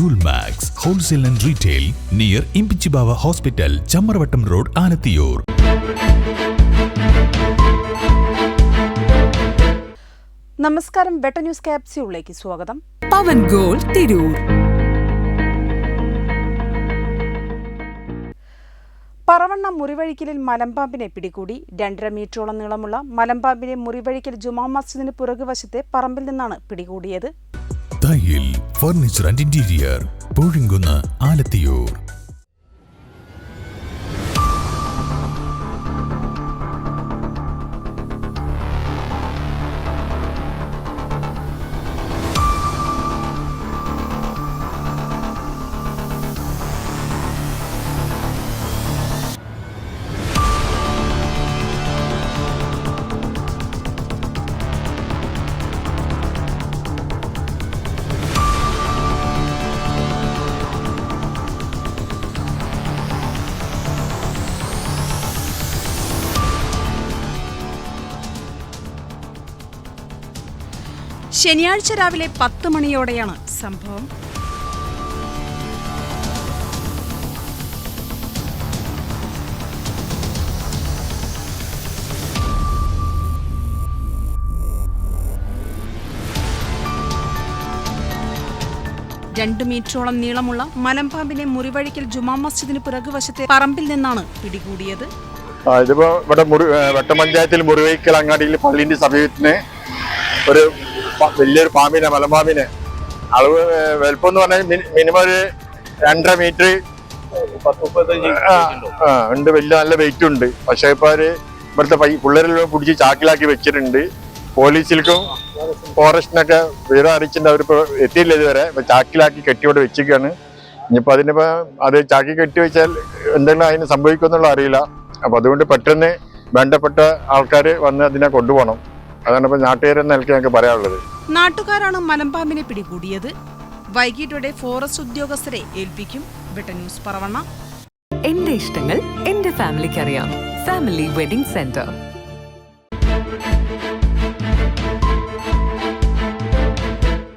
Jewel Max Wholesale and Retail near Impichibava Hospital, Chammarvattam Road, Alathiyur. നമസ്കാരം, ബെട്ട news ക്യാപ്സ്യൂളിലേക്ക് സ്വാഗതം. പവൻ goal Tirur. Paravanna മുറിവഴിക്കലിൽ മലമ്പാമ്പിനെ പിടികൂടി. 2.5 മീറ്ററോളം നീളമുള്ള മലമ്പാമ്പിനെ മുറിവഴിക്കൽ ജുമാ മസ്ജിദിന് പുറകുവശത്തെ പറമ്പിൽ നിന്നാണ് പിടികൂടിയത്. Thayyil furniture and interior, Poozhinkunnu, Alathiyur. ശനിയാഴ്ച രാവിലെ 10 മണിയോടെയാണ് സംഭവം. രണ്ട് മീറ്ററോളം നീളമുള്ള മലമ്പാമ്പിനെ മുറിവഴിക്കൽ ജുമാ മസ്ജിദിന് പിറകുവശത്തെ പറമ്പിൽ നിന്നാണ് പിടികൂടിയത്. ഇതിപ്പോ ഇവിടെ വട്ടപഞ്ചായത്തിൽ മുറിവഴിക്കൽ അങ്ങാടിയിൽ പള്ളിന്റെ സമീപത്തിന് ഒരു വലിയൊരു പാമ്പിനെ, മലമ്പാമ്പിനെ, അളവ് വലുപ്പം എന്ന് പറഞ്ഞാൽ മിനിമം ഒരു 2.5 മീറ്റർ ഉണ്ട്. വലിയ നല്ല വെയിറ്റ് ഉണ്ട്. പക്ഷെ ഇപ്പൊ ഇവിടുത്തെ പിള്ളേരെല്ലാം പിടിച്ച് ചാക്കിലാക്കി വെച്ചിട്ടുണ്ട്. പോലീസിൽക്കും ഫോറസ്റ്റിനൊക്കെ വിവരം അറിയിച്ചിട്ടുണ്ട്. അവരിപ്പോ എത്തിയില്ല ഇതുവരെ. ഇപ്പൊ ചാക്കിലാക്കി കെട്ടിയോടെ വെച്ചിരിക്കുകയാണ്. ഇനിയിപ്പോ അത് ചാക്കി കെട്ടി വെച്ചാൽ എന്തെങ്കിലും അതിന് സംഭവിക്കുമെന്നുള്ള അറിയില്ല. അപ്പൊ അതുകൊണ്ട് പെട്ടെന്ന് വേണ്ടപ്പെട്ട ആൾക്കാർ വന്ന് അതിനെ കൊണ്ടുപോകണം. അതാണ് ഇപ്പൊ നാട്ടുകാരെന്ന നിലയ്ക്ക് ഞങ്ങൾക്ക് പറയാനുള്ളത്. നാട്ടുകാരാണ് മലമ്പാമ്പിനെ പിടികൂടിയത്. വൈകിട്ടോടെ ഫോറസ്റ്റ് ഉദ്യോഗസ്ഥരെ ഏൽപ്പിക്കും. ബെട്ട ന്യൂസ് പറവണ്ണ. എന്റെ ഇഷ്ടങ്ങൾ എന്റെ ഫാമിലിക്ക് അറിയാം. Family wedding centre.